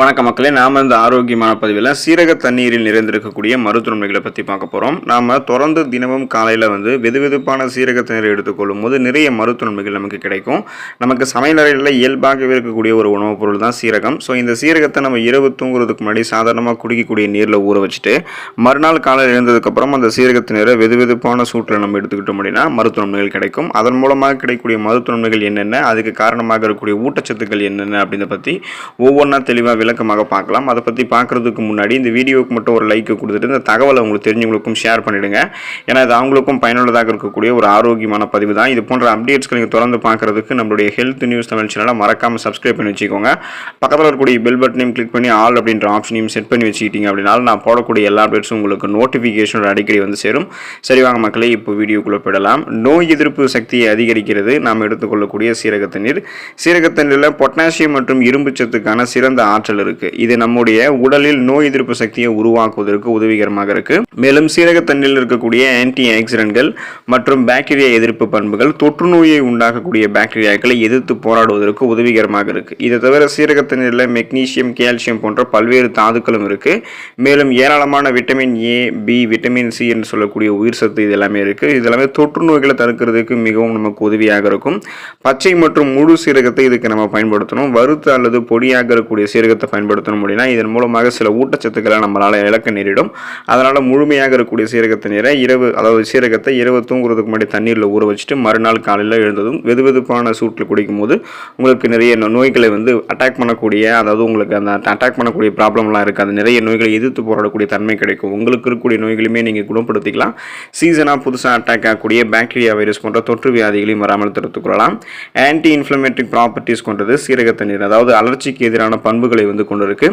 வணக்க மக்களே, நாம இந்த ஆரோக்கியமான பதிவில் சீரக தண்ணீரில் நிறைந்திருக்கக்கூடிய மருத்துவமைகளை பற்றி பார்க்க போகிறோம். நாம் தொடர்ந்து தினமும் காலையில் வெதுவெதுப்பான சீரக தண்ணீரை எடுத்துக்கொள்ளும் போது நிறைய மருத்துவமைகள் நமக்கு கிடைக்கும். நமக்கு சமையலறையில் இயல்பாகவே இருக்கக்கூடிய ஒரு உணவுப் பொருள் தான் சீரகம். ஸோ இந்த சீரகத்தை நம்ம இரவு தூங்குறதுக்கு முன்னாடி சாதாரணமாக குடிக்கக்கூடிய நீரில் ஊற வச்சுட்டு மறுநாள் காலையில் எழுந்ததுக்கப்புறம் அந்த சீரக தண்ணீரை வெதுவெதுப்பான சூட்டில் நம்ம எடுத்துக்கிட்டோம் அப்படின்னா மருத்துவமைகள் கிடைக்கும். அதன் மூலமாக கிடைக்கக்கூடிய மருத்துவமைகள் என்னென்ன, அதுக்கு காரணமாக இருக்கக்கூடிய ஊட்டச்சத்துக்கள் என்னென்ன அப்படின்றத பற்றி ஒவ்வொன்றா தெளிவாக விளக்கமாக பார்க்கலாம். அதை பற்றி பார்க்குறதுக்கு முன்னாடி இந்த வீடியோவுக்கு மட்டும் ஒரு லைக் கொடுத்துட்டு இந்த தகவலை உங்களுக்கு தெரிஞ்சவங்களுக்கும் ஷேர் பண்ணிவிடுங்க. ஏன்னா இது அவங்களுக்கும் பயனுள்ளதாக இருக்கக்கூடிய ஒரு ஆரோக்கியமான பதிவு தான். இது போன்ற அப்டேட்ஸ்களை நீங்கள் தொடர்ந்து பார்க்குறதுக்கு நம்மளுடைய ஹெல்த் நியூஸ் தமிழ் சேனலை மறக்காமல் சப்ஸ்கிரைப் பண்ணி வச்சுக்கோங்க. பக்கத்தில் இருக்கக்கூடிய பெல் பட்டனையும் கிளிக் பண்ணி ஆல் அப்படின்ற ஆப்ஷனையும் செட் பண்ணி வச்சுக்கிட்டீங்க அப்படின்னா நான் போடக்கூடிய எல்லா அப்டேட்ஸும் உங்களுக்கு நோட்டிஃபிகேஷன் அடிக்கடி சேரும். சரி வாங்க மக்களே, இப்போ வீடியோக்குள்ளே போயிடலாம். நோய் எதிர்ப்பு சக்தியை அதிகரிக்கிறது நாம் எடுத்துக்கொள்ளக்கூடிய சீரக தண்ணீர். சீரக தண்ணீரில் பொட்டாசியம் மற்றும் இரும்பு சத்துக்கான சிறந்த ஆற்றல் இருக்கு. இது நம்முடைய உடலில் நோய் எதிர்ப்பு சக்தியை உருவாக்குவதற்கு உதவிகரமாக இருக்கு. மேலும் சீரக தண்ணீரில் இருக்கக்கூடிய ஆன்டி ஆக்சிடென்ட்கள் மற்றும் பாக்டீரியா எதிர்ப்பு பண்புகள் தொற்று நோயை உண்டாக்கக்கூடிய பாக்டீரியாக்களை எதிர்த்து போராடுவதற்கு உதவிகரமாக இருக்கு. இதை தவிர சீரக தண்ணீரில் மெக்னீசியம், கால்சியம் போன்ற பல்வேறு தாதுக்களும் இருக்கு. மேலும் ஏராளமான vitamin A, B, vitamin C என்று சொல்லக்கூடிய உயிர் சத்து இது எல்லாமே இருக்கு. இது எல்லாமே தொற்று நோய்களை தடுக்கிறதுக்கு மிகவும் நமக்கு உதவியாக இருக்கும். பச்சை மற்றும் முழு சீரகத்தை இதுக்கு நம்ம பயன்படுத்தணும். வறுத்து அல்லது பொடியாக இருக்கக்கூடிய சீரகத்தை பயன்படுத்தணும் அப்படின்னா இதன் மூலமாக சில ஊட்டச்சத்துக்களை நம்மளால் இழக்க நேரிடும். அதனால் முழுமையாக இருக்கக்கூடிய சீரகத்தை நீரை சீரகத்தை இரவு தூங்குறதுக்கு முன்னாடி தண்ணீரில் ஊற வச்சுட்டு மறுநாள் காலையில் எழுந்ததும் வெதுவெதுப்பான சூட்டில் குடிக்கும் போது உங்களுக்கு நிறைய நோய்களை அட்டாக் பண்ணக்கூடிய, அதாவது உங்களுக்கு அந்த அட்டாக் பண்ணக்கூடிய ப்ராப்ளம்லாம் இருக்காது. நிறைய நோய்களை எதிர்த்து போராடக்கூடிய தன்மை கிடைக்கும். உங்களுக்கு இருக்கக்கூடிய நோய்களுமே நீங்கள் குணப்படுத்திக்கலாம். சீசனாக புதுசாக அட்டாக் ஆகக்கூடிய பாக்டீரியா, வைரஸ் போன்ற தொற்று வியாதிகளையும் வராமல் தடுத்துக்கொள்ளலாம். ஆன்டி இன்ஃப்ளமேட்டரி ப்ராப்பர்ட்டிஸ் கொண்டது சீரக தண்ணீர். அதாவது அலர்ச்சிக்கு எதிரான பண்புகளை கொண்டிருக்கு.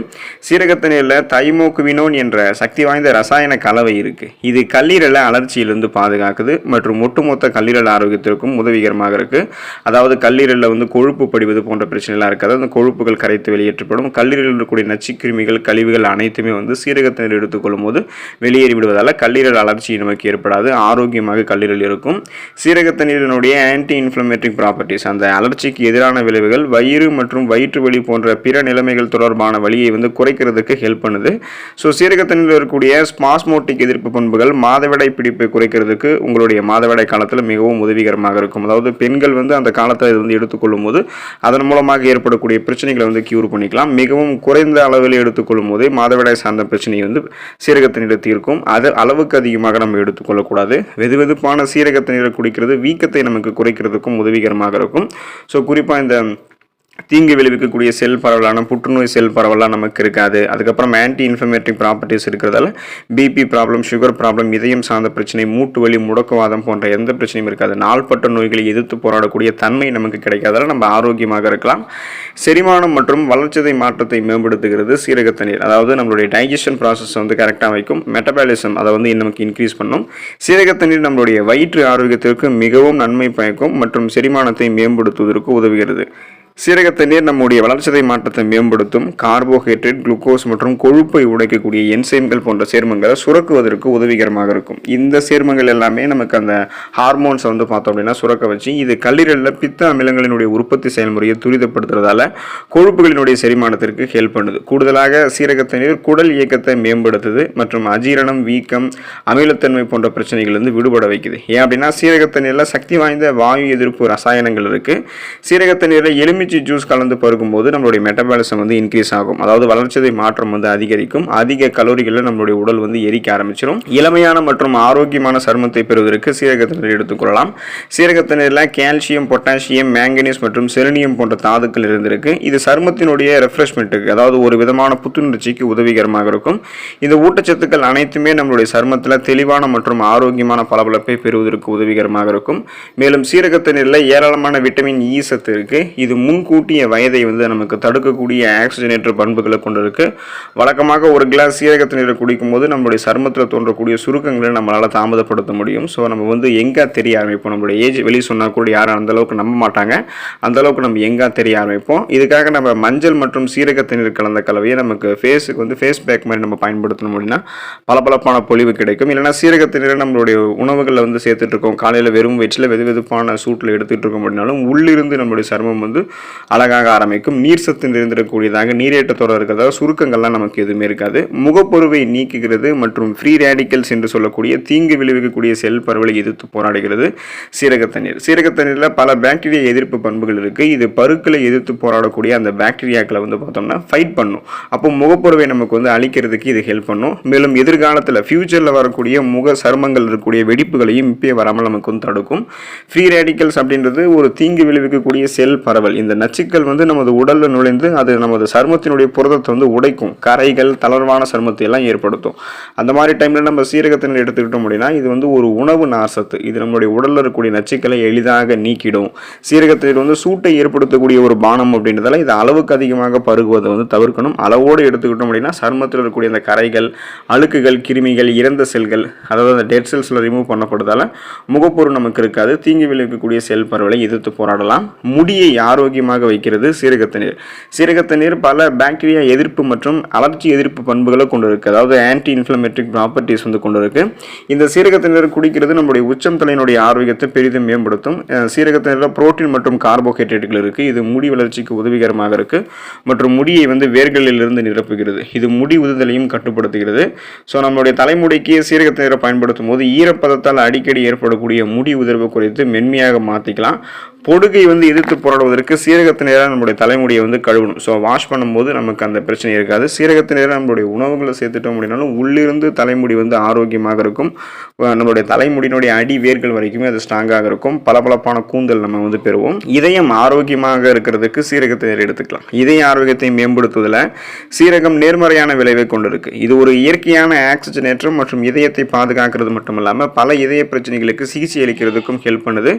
சீரக தண்ணீரில் தைமோகுவினோன் என்ற சக்தி வாய்ந்த ரசாயன கலவை இருக்கு. இது கல்லீரலை அலர்ச்சியிலிருந்து பாதுகாக்குது மற்றும் ஒட்டுமொத்த கல்லீரல் ஆரோக்கியத்திற்கும் உதவிகரமாக இருக்கு. அதாவது கல்லீரலில் கொழுப்பு படிவது போன்ற பிரச்சனைலாம் இருக்காது. அந்த கொழுப்புகள் கரைத்து வெளியேற்றப்படும். கல்லீரலில் இருக்கக்கூடிய நச்சுக்கிருமிகள், கழிவுகள் அனைத்துமே சீரக தண்ணீர் எடுத்துக்கொள்ளும் போது வெளியேறி விடுவதால் கல்லீரல் அலர்ச்சி நமக்கு ஏற்படாது. ஆரோக்கியமாக கல்லீரல் இருக்கும். சீரக தண்ணீரினுடைய ஆன்டி இன்ஃப்ளமேட்டரி ப்ராப்பர்ட்டிஸ், அந்த அலர்ச்சிக்கு எதிரான விளைவுகள், வயிறு மற்றும் வயிற்று வலி போன்ற பிற நிலைமைகள் தொடர்பான வலியை குறைக்கிறதுக்கு ஹெல்ப் பண்ணுது. ஸோ சீரக தண்ணீரில் இருக்கக்கூடிய ஸ்பாஸ்மோட்டிக் எதிர்ப்பு பண்புகள் மாதவிடாய் பிடிப்பை குறைக்கிறதுக்கு உங்களுடைய மாதவிடாய் காலத்தில் மிகவும் உதவிகரமாக இருக்கும். அதாவது பெண்கள் அந்த காலத்தில் இது எடுத்துக்கொள்ளும் போது அதன் மூலமாக ஏற்படக்கூடிய பிரச்சனைகளை கியூர் பண்ணிக்கலாம். மிகவும் குறைந்த அளவில் எடுத்துக்கொள்ளும் போது மாதவிடாய் சார்ந்த பிரச்சனையை சீரக தண்ணீரை தீர்க்கும். அது அளவுக்கு அதிகமாக நம்ம எடுத்துக்கொள்ளக்கூடாது. வெதுவெதுப்பான சீரக தண்ணீரை குடிக்கிறது வீக்கத்தை நமக்கு குறைக்கிறதுக்கும் உதவிகரமாக இருக்கும். ஸோ குறிப்பாக இந்த தீங்கு விளைவிக்கக்கூடிய செல் பரவலான புற்றுநோய் செல் பரவலாம் நமக்கு இருக்காது. அதுக்கப்புறம் ஆன்டி இன்ஃப்ளமேட்டரி ப்ராப்பர்ட்டிஸ் இருக்கிறதால பிபி ப்ராப்ளம், சுகர் ப்ராப்ளம், இதயம் சார்ந்த பிரச்சனை, மூட்டு வலி, முடக்குவாதம் போன்ற எந்த பிரச்சனையும் இருக்காது. நாள்பட்ட நோய்களை எதிர்த்து போராடக்கூடிய தன்மை நமக்கு கிடைக்காதால நம்ம ஆரோக்கியமாக இருக்கலாம். செரிமானம் மற்றும் வளர்ச்சிதை மாற்றத்தை மேம்படுத்துகிறது சீரக தண்ணீர். அதாவது நம்மளுடைய டைஜஷன் ப்ராசஸ் கரெக்டாக வைக்கும். மெட்டபாலிசம் அதை நமக்கு இன்க்ரீஸ் பண்ணும். சீரக தண்ணீர் நம்மளுடைய வயிற்று ஆரோக்கியத்திற்கு மிகவும் நன்மை பயக்கும் மற்றும் செரிமானத்தை மேம்படுத்துவதற்கு உதவுகிறது. சீரக தண்ணீர் நம்முடைய வளர்ச்சிதை மாற்றத்தை மேம்படுத்தும். கார்போஹைட்ரேட், குளுக்கோஸ் மற்றும் கொழுப்பை உடைக்கக்கூடிய என்சைம்கள் போன்ற சேர்மங்களை சுரக்குவதற்கு உதவிகரமாக இருக்கும். இந்த சேர்மங்கள் எல்லாமே நமக்கு அந்த ஹார்மோன்ஸ் பார்த்தோம் அப்படின்னா சுரக்க வச்சு இது கல்லீரலில் பித்த அமிலங்களினுடைய உற்பத்தி செயல்முறையை துரிதப்படுத்துறதால கொழுப்புகளினுடைய செரிமானத்திற்கு ஹெல்ப் பண்ணுது. கூடுதலாக சீரக தண்ணீர் குடல் இயக்கத்தை மேம்படுத்துது மற்றும் அஜீரணம், வீக்கம், அமிலத்தன்மை போன்ற பிரச்சனைகள் விடுபட வைக்குது. ஏன் அப்படின்னா சீரக தண்ணீரில் சக்தி வாய்ந்த வாயு எதிர்ப்பு ரசாயனங்கள் இருக்கு. சீரக தண்ணீரில் எலுமிச்சை ஜூஸ் கலந்து பருகும்போது நம்மளுடைய மெட்டபாலிசம் இன்க்ரீஸ் ஆகும். அதாவது வளர்ச்சிதை மாற்றம் அதிகரிக்கும். அதிக கலோரிகளை நம்மளுடைய உடல் எரிக்க ஆரம்பிச்சிடும். இளமையான மற்றும் ஆரோக்கியமான சருமத்தை பெறுவதற்கு சீரக தண்ணீர் எடுத்துக்கொள்ளலாம். சீரக தண்ணீரில் கால்சியம், பொட்டாசியம், மேங்கனீஸ் மற்றும் செலினியம் போன்ற தாதுக்கள் இருந்திருக்கு. இது சருமத்தினுடைய ரெஃப்ரெஷ்மெண்ட்டுக்கு, அதாவது ஒரு விதமான புத்துணர்ச்சிக்கு உதவிகரமாக இருக்கும். இந்த ஊட்டச்சத்துக்கள் அனைத்துமே நம்மளுடைய சருமத்தில் தெளிவான மற்றும் ஆரோக்கியமான பளபளப்பை பெறுவதற்கு உதவிகரமாக இருக்கும். மேலும் சீரக தண்ணீரில் ஏராளமான விட்டமின் இ சத்து இருக்கு. இது முன்கூட்டிய வயதை நமக்கு தடுக்கக்கூடிய ஆக்சிஜனேற்ற பண்புகளை கொண்டிருக்கு. வழக்கமாக ஒரு கிளாஸ் சீரக தண்ணீரை குடிக்கும் போது நம்மளுடைய சருமத்தில் தோன்றக்கூடிய சுருக்கங்களை நம்மளால் தாமதப்படுத்த முடியும். ஸோ நம்ம எங்கே தெரிய ஆரம்பிப்போம். நம்மளுடைய ஏஜ் வெளியே சொன்னால் கூட யாரும் அந்தளவுக்கு நம்ப மாட்டாங்க. அந்தளவுக்கு நம்ம எங்கே தெரிய ஆரம்பிப்போம். இதுக்காக நம்ம மஞ்சள் மற்றும் சீரக தண்ணீர் கலந்த கலவையை நமக்கு ஃபேஸுக்கு ஃபேஸ் பேக் மாதிரி நம்ம பயன்படுத்தணும் அப்படின்னா பளபளப்பான பொலிவு கிடைக்கும். இல்லைனா சீரக தண்ணீரை நம்மளுடைய உணவுகளில் சேர்த்துட்டு இருக்கோம். காலையில் வெறும் வயிற்றில் வெதுவெதுப்பான சூட்டில் எடுத்துகிட்டு இருக்கோம் அப்படின்னாலும் உள்ளிருந்து நம்மளுடைய சருமம் அழகாக ஆரம்பிக்கும். நீர் சத்து நிறைந்திருக்கக்கூடியதாக நீரேற்றத்தோடு இருக்கிறதாக சுருக்கங்கள்லாம் நமக்கு எதுவுமே இருக்காது. முகப்பொருவை நீக்குகிறது மற்றும் ஃப்ரீ ரேடிக்கல்ஸ் என்று சொல்லக்கூடிய தீங்கு விளைவிக்கக்கூடிய செல் பரவலை எதிர்த்து போராடுகிறது சீரகத்தண்ணீர். சீரகத்தண்ணீரில் பல பாக்டீரியா எதிர்ப்பு பண்புகள் இருக்குது. இது பருக்களை எதிர்த்து போராடக்கூடிய அந்த பாக்டீரியாக்களை வந்து பார்த்தோம்னா ஃபைட் பண்ணும். அப்போ முகப்பொருவை நமக்கு வந்து அழிக்கிறதுக்கு இது ஹெல்ப் பண்ணும். மேலும் எதிர்காலத்தில் ஃபியூச்சரில் வரக்கூடிய முக சருமங்கள் இருக்கக்கூடிய வெடிப்புகளையும் இப்பயே வராமல் நமக்கு வந்து தடுக்கும். ஃப்ரீ ரேடிக்கல்ஸ் அப்படின்றது ஒரு தீங்கு விளைவிக்கக்கூடிய செல் பரவல். இந்த நச்சுக்கள் வந்து நமது உடலில் நுழைந்து அது நமது சருமத்தினுடைய புரதத்தை வந்து உடைக்கும். கரைகள், தளர்வான சருமத்தை எல்லாம் ஏற்படுத்தும். அந்த மாதிரி டைமில் நம்ம சீரகத்தினர் எடுத்துக்கிட்டோம் அப்படின்னா இது வந்து ஒரு உணவு நார்சத்து. இது நம்மளுடைய உடலில் இருக்கக்கூடிய நச்சுக்களை எளிதாக நீக்கிடும். சீரகத்தினர் வந்து சூட்டை ஏற்படுத்தக்கூடிய ஒரு பானம் அப்படின்றதால இது அளவுக்கு அதிகமாக பருகுவதை வந்து தவிர்க்கணும். அளவோடு எடுத்துக்கிட்டோம் அப்படின்னா சருமத்தில் இருக்கக்கூடிய அந்த கரைகள், அழுக்குகள், கிருமிகள், இறந்த செல்கள், அதாவது அந்த டெட் செல்ஸில் ரிமூவ் பண்ணப்படுறதால முகப்பொரு நமக்கு இருக்காது. தீங்கு விளைவிக்கக்கூடிய செல் பரவலை எதிர்த்து போராடலாம். முடியை ஆரோக்கியமாக வைக்கிறது சீரகத்தண்ணீர். சீரகத்தண்ணீர் பல பாக்டீரியா எதிர்ப்பு மற்றும் அலர்ஜி எதிர்ப்பு பண்புகளை கொண்டு இருக்கு. அதாவது ஆன்டி இன்ஃப்ளமேட்டரி ப்ராப்பர்ட்டிஸ் வந்து கொண்டு இருக்கு. இந்த சீரகத்தண்ணீர் குடிக்கிறது நம்முடைய உச்சம் தலையினுடைய ஆரோக்கியத்தை பெரிதும் மேம்படுத்தும். சீரகத்தண்ணீரில் புரோட்டீன் மற்றும் கார்போஹைட்ரேட்டுகள் இருக்கு. இது முடி வளர்ச்சிக்கு உதவிகரமாக இருக்கு மற்றும் முடியை வந்து வேர்களிலிருந்து நிரப்புகிறது. இது முடி உதுதலையும் கட்டுப்படுத்துகிறது. ஸோ நம்மளுடைய தலைமுடிக்கு சீரகத்தண்ணீரை பயன்படுத்தும் போது ஈரப்பதத்தால் அடிக்கடி ஏற்படக்கூடிய முடி உதிர்வு குறித்து மென்மையாக மாற்றிக்கலாம். பொடுகை வந்து எதிர்த்து போராடுவதற்கு சீரகத்தினராக நம்மளுடைய தலைமுடியை வந்து கழுவணும். ஸோ வாஷ் பண்ணும்போது நமக்கு அந்த பிரச்சனை இருக்காது. சீரகத்தினராக நம்மளுடைய உணவுகளை சேர்த்துட்டோம் அப்படின்னாலும் உள்ளிருந்து தலைமுடி வந்து ஆரோக்கியமாக இருக்கும். நம்மளுடைய தலைமுடியினுடைய அடி வேர்கள் வரைக்குமே அது ஸ்ட்ராங்காக இருக்கும். பளபளப்பான கூந்தல் நம்ம வந்து பெறுவோம். இதயம் ஆரோக்கியமாக இருக்கிறதுக்கு சீரகத்தினர் எடுத்துக்கலாம். இதய ஆரோக்கியத்தை மேம்படுத்துவதில் சீரகம் நேர்மறையான விளைவை கொண்டிருக்கு. இது ஒரு இயற்கையான ஆக்சிஜனேற்றம் மற்றும் இதயத்தை பாதுகாக்கிறது மட்டும் இல்லாமல் பல இதய பிரச்சனைகளுக்கு சிகிச்சை அளிக்கிறதுக்கும் ஹெல்ப் பண்ணுது.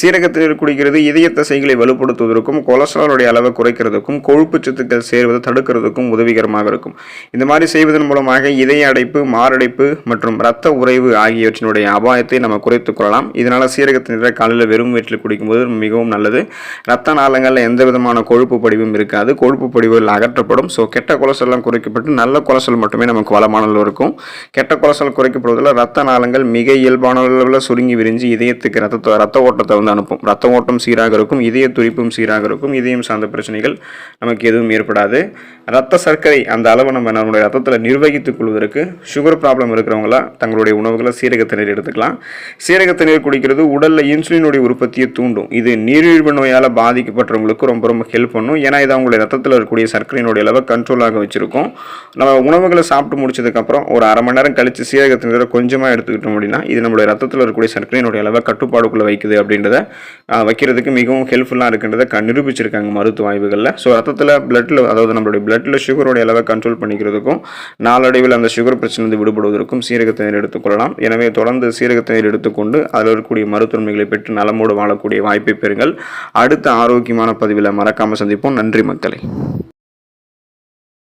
சீரகத்தினர் குடிக்கிறது இதய தசைகளை வலுப்படுத்துவதற்கும் கொலஸ்ட்ராலுடைய அளவை குறைக்கிறதுக்கும் கொழுப்பு சத்துக்கள் சேர்வதை தடுக்கிறதுக்கும் உதவிகரமாக இருக்கும். இந்த மாதிரி செய்வதன் மூலமாக இதய அடைப்பு, மாரடைப்பு மற்றும் இரத்த உறைவு ஆகியவற்றினுடைய அபாயத்தை நம்ம குறைத்துக் கொள்ளலாம். இதனால சீரகத்தினரை காலையில் வெறும் வயிற்றில் குடிக்கும்போது மிகவும் நல்லது. இரத்த நாளங்களில் எந்த விதமான கொழுப்பு படிவும் இருக்காது. கொழுப்பு படிவுகள் அகற்றப்படும். ஸோ கெட்ட கொலஸ்ட்ரால் குறைக்கப்பட்டு நல்ல கொலஸ்ட்ரால் மட்டுமே நமக்கு வளமானது இருக்கும். கெட்ட கொலஸ்ட்ரால் குறைக்கப்படுவதில் இரத்த நாளங்கள் மிக இயல்பான அளவில் சுருங்கி விரிஞ்சு இதயத்துக்கு இரத்த ஓட்டத்தை வந்து அனுப்பும். இரத்த ஓட்டம் சீராக இருக்கும். இதய துடிப்பும் சீராக இருக்கும். இதயம் சார்ந்த பிரச்சனைகள் நமக்கு எதுவும் ஏற்படாது. இரத்த சர்க்கரை அந்த அளவை நம்மளுடைய ரத்தத்தில் நிர்வகித்துக் கொள்வதற்கு சுகர் ப்ராப்ளம் இருக்கிறவங்களா தங்களுடைய உணவுகளை சீரகத்தண்ணீர் எடுத்துக்கலாம். சீரகத்தண்ணீர் குடிக்கிறது உடலில் இன்சுலினுடைய உற்பத்தியை தூண்டும். இது நீரிழிவு நோயால் பாதிக்கப்பட்டவங்களுக்கு ரொம்ப ரொம்ப ஹெல்ப் பண்ணும். ஏன்னா இது அவங்களுடைய ரத்தத்தில் இருக்கக்கூடிய சர்க்கரையினுடைய அளவை கண்ட்ரோலாக வச்சிருக்கும். நம்ம உணவுகளை சாப்பிட்டு முடிச்சதுக்கப்புறம் ஒரு அரை மணி நேரம் கழித்து சீரகத்தண்ணீரை கொஞ்சமாக எடுத்துக்கிட்டோம் அப்படின்னா இது நம்மளுடைய ரத்தத்தில் இருக்கக்கூடிய சர்க்கரையினுடைய அளவை கட்டுப்பாடுக்குள்ளே வைக்குது அப்படின்றத வைக்கிறதுக்கு மிகவும் ஹெல்ப்ஃபுல்லாக இருக்குன்றதை நிரூபிச்சிருக்காங்க மருத்துவ ஆய்வுகளில். ஸோ ரத்தத்தில் பிளட்டில், அதாவது நம்மளுடைய பிளட்டில் சுகருடைய அளவை கண்ட்ரோல் பண்ணிக்கிறதுக்கும் நாளடைவில் அந்த சுகர் பிரச்சனை விடுபடுவதற்கும் சீரகத்தண்ணீர் எடுத்துக்கொள்ளலாம். எனவே தொடர்ந்து சீரகத்தண்ணீர் எடுத்துக்கொண்டு அதில் இருக்கக்கூடிய மருத்துவமைகளை பெற்று நலமோடு வாழக்கூடிய வாய்ப்பை பெறுங்கள். அடுத்த ஆரோக்கியமான பதிவில் மறக்காமல் சந்திப்போம். நன்றி மக்களை.